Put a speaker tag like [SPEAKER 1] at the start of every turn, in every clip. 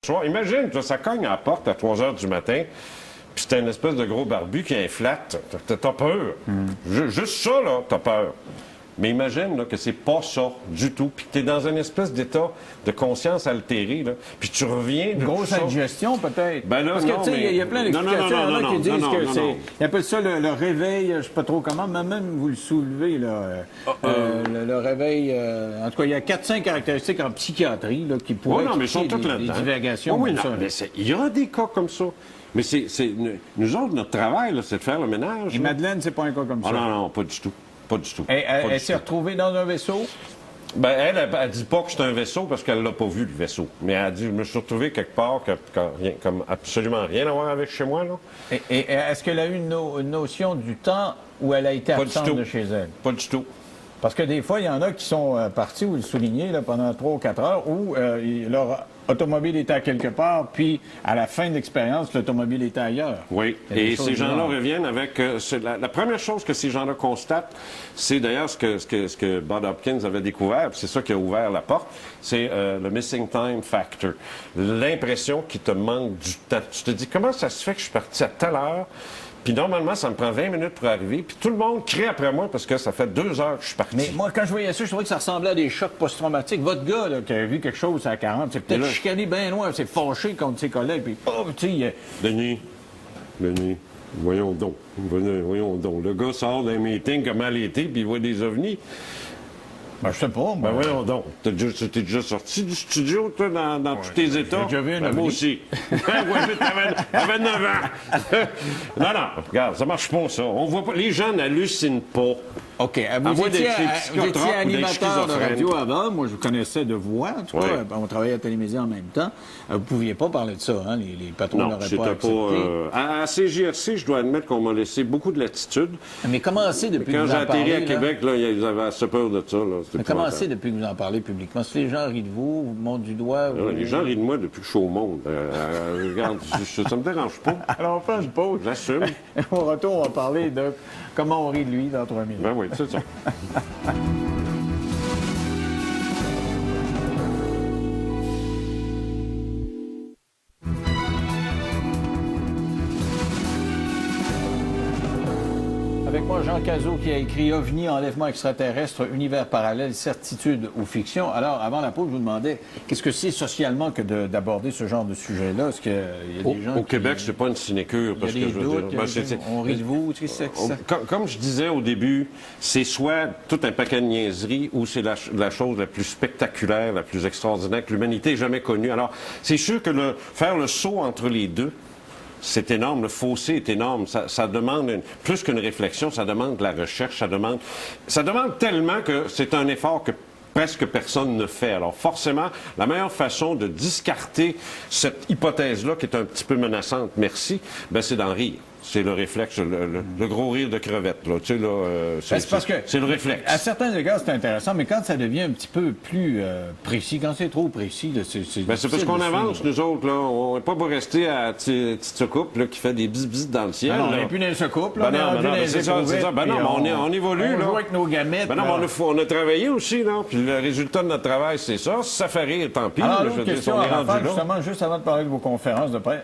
[SPEAKER 1] soir. Imagine, toi, ça cogne à la porte à 3 heures du matin, puis c'est une espèce de gros barbu qui inflate. T'as peur. Juste ça, là, t'as peur. Mais imagine là, que c'est pas ça du tout, puis que t'es dans une espèce d'état de conscience altérée, là, puis tu reviens de
[SPEAKER 2] Une grosse indigestion, peut-être.
[SPEAKER 1] Ben là,
[SPEAKER 2] parce que,
[SPEAKER 1] non,
[SPEAKER 2] tu sais,
[SPEAKER 1] mais...
[SPEAKER 2] il y a plein d'explications. Il y en a qui disent que c'est... Ils appellent ça le réveil, je sais pas trop comment, mais même vous le soulevez, là. Le réveil... en tout cas, il y a 4-5 caractéristiques en psychiatrie là, qui pourraient expliquer des divagations
[SPEAKER 1] oui,
[SPEAKER 2] comme ça.
[SPEAKER 1] Mais il y a des cas comme ça. Mais nous autres, notre travail, là, c'est de faire le ménage.
[SPEAKER 2] Et Madeleine, c'est pas un cas comme ça?
[SPEAKER 1] Non, pas du tout. Pas du tout.
[SPEAKER 2] Elle s'est retrouvée dans un vaisseau?
[SPEAKER 1] Ben, elle dit pas que c'est un vaisseau parce qu'elle l'a pas vu, le vaisseau. Mais elle dit, je me suis retrouvé quelque part comme absolument rien à voir avec chez moi, là.
[SPEAKER 2] Et est-ce qu'elle a eu une notion du temps où elle a été absente de chez elle?
[SPEAKER 1] Pas du tout.
[SPEAKER 2] Parce que des fois, il y en a qui sont partis, vous le soulignez, là, pendant 3 ou 4 heures, où leur automobile était à quelque part, puis à la fin de l'expérience, l'automobile était ailleurs.
[SPEAKER 1] Oui, et ces gens-là reviennent avec... la première chose que ces gens-là constatent, c'est d'ailleurs ce que Bob Hopkins avait découvert, puis c'est ça qui a ouvert la porte, c'est le missing time factor. L'impression qu'il te manque du temps. Tu te dis, comment ça se fait que je suis parti à telle heure? Puis normalement, ça me prend 20 minutes pour arriver. Puis tout le monde crie après moi parce que ça fait 2 heures que je suis parti.
[SPEAKER 2] Mais moi, quand je voyais ça, je trouvais que ça ressemblait à des chocs post-traumatiques. Votre gars, là, qui a vu quelque chose à 40, c'est peut-être chicané bien loin, c'est fâché contre ses collègues. Puis, tu sais...
[SPEAKER 1] Denis, voyons donc. Le gars sort d'un meeting comme à l'été, puis il voit des ovnis.
[SPEAKER 2] Ben, je sais pas.
[SPEAKER 1] Ben voyons donc. T'es déjà sorti du studio, toi, dans tous tes états?
[SPEAKER 2] J'ai déjà vu un ovni.
[SPEAKER 1] Moi aussi. T'avais 9 ans. Non, regarde, ça marche pas, ça. On voit pas. Les gens n'hallucinent pas.
[SPEAKER 2] OK. Vous étiez animateur de radio avant. Moi, je vous connaissais de voix. En tout cas, on travaillait à la télévision en même temps. Vous ne pouviez pas parler de ça, hein? Les patrons n'auraient pas accepté.
[SPEAKER 1] À CJRC, je dois admettre qu'on m'a laissé beaucoup de latitude.
[SPEAKER 2] Mais comment c'est depuis que vous en parlez?
[SPEAKER 1] Quand j'ai atterri à Québec, là, ils avaient assez peur de ça. Là.
[SPEAKER 2] Mais comment c'est depuis que vous en parlez publiquement? Si les gens rient de vous, vous montrent du doigt...
[SPEAKER 1] Les gens rient de moi depuis que je suis au monde. Regarde, ça me dérange pas.
[SPEAKER 2] Alors, on fait une pause.
[SPEAKER 1] J'assume.
[SPEAKER 2] Au retour, on va parler de comment on rit de lui dans 3 minutes.
[SPEAKER 1] Ben oui, c'est ça.
[SPEAKER 2] Avec moi, Jean Cazot, qui a écrit OVNI, enlèvement extraterrestre, univers parallèle, certitude ou fiction. Alors, avant la pause, je vous demandais, qu'est-ce que c'est socialement que d'aborder ce genre de sujet-là? Est-ce qu'il y a des gens
[SPEAKER 1] au Québec, c'est pas une sinécure.
[SPEAKER 2] Parce que je veux dire, on rit de vous.
[SPEAKER 1] Comme je disais au début, c'est soit tout un paquet de niaiseries ou c'est la chose la plus spectaculaire, la plus extraordinaire que l'humanité ait jamais connue. Alors, c'est sûr que faire le saut entre les deux, c'est énorme, le fossé est énorme. Ça demande, plus qu'une réflexion, ça demande de la recherche, ça demande tellement que c'est un effort que presque personne ne fait. Alors forcément, la meilleure façon de discarter cette hypothèse-là, qui est un petit peu menaçante, merci, ben c'est d'en rire. C'est le réflexe, le gros rire de crevette. Là. Tu sais, là, c'est le réflexe.
[SPEAKER 2] À certains égards, c'est intéressant, mais quand ça devient un petit peu plus précis, quand c'est trop précis, c'est
[SPEAKER 1] parce qu'on avance, nous autres. Là. On n'est pas pour rester à petite soucoupe qui fait des bis dans le ciel.
[SPEAKER 2] Non, on n'est plus dans une soucoupe. Là,
[SPEAKER 1] c'est ça. On évolue.
[SPEAKER 2] On joue avec nos gamètes.
[SPEAKER 1] On a travaillé aussi. Là, puis le résultat de notre travail, c'est ça. Si ça fait rire, tant pis.
[SPEAKER 2] Alors, l'autre question à faire, justement, juste avant de parler de vos conférences de presse,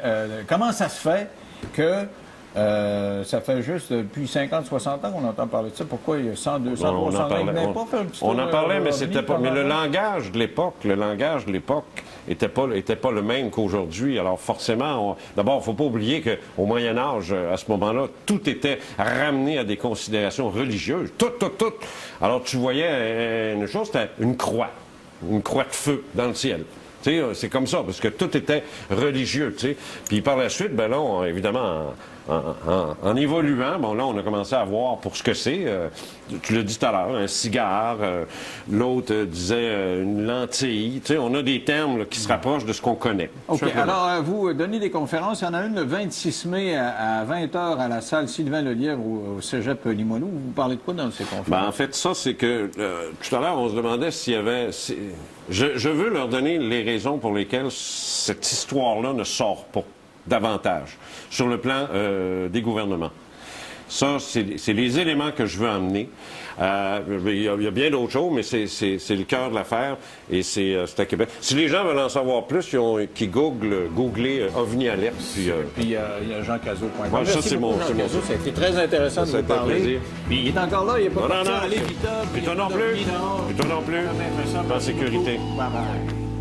[SPEAKER 2] comment ça se fait que ça fait juste depuis 50-60 ans qu'on entend parler de ça. Pourquoi il y a 100, 200, 300 ans?
[SPEAKER 1] On en parlait, mais c'était pas. Mais le langage de l'époque était pas le même qu'aujourd'hui. Alors forcément, d'abord, il ne faut pas oublier qu'au Moyen Âge, à ce moment-là, tout était ramené à des considérations religieuses. Tout. Alors tu voyais une chose, c'était une croix de feu dans le ciel. C'est comme ça, parce que tout était religieux. T'sais. Puis par la suite, ben là, évidemment, en évoluant, bon là, on a commencé à voir pour ce que c'est. Tu l'as dit tout à l'heure, un cigare. L'autre disait une lentille. T'sais, on a des termes là, qui se rapprochent de ce qu'on connaît.
[SPEAKER 2] OK. Alors, vous donnez des conférences. Il y en a une le 26 mai à 20h à la salle Sylvain Lelièvre au Cégep Limoilou. Vous parlez de quoi dans ces conférences?
[SPEAKER 1] Ben, en fait, ça, c'est que tout à l'heure, on se demandait s'il y avait... Je veux leur donner les raisons pour lesquelles cette histoire-là ne sort pas davantage sur le plan des gouvernements. Ça, c'est les éléments que je veux emmener. Il y a bien d'autres choses, mais c'est le cœur de l'affaire et c'est à Québec. Si les gens veulent en savoir plus, qui googlez OVNI Alert.
[SPEAKER 2] Puis il y a Jean Cazot.com.
[SPEAKER 1] Ouais, ça, c'est mon
[SPEAKER 2] Ça a été très intéressant de vous parler. Puis il est encore là, il n'est pas parti aller vite.
[SPEAKER 1] Puis toi non plus. Puis toi non plus. En sécurité.
[SPEAKER 2] Bye bye.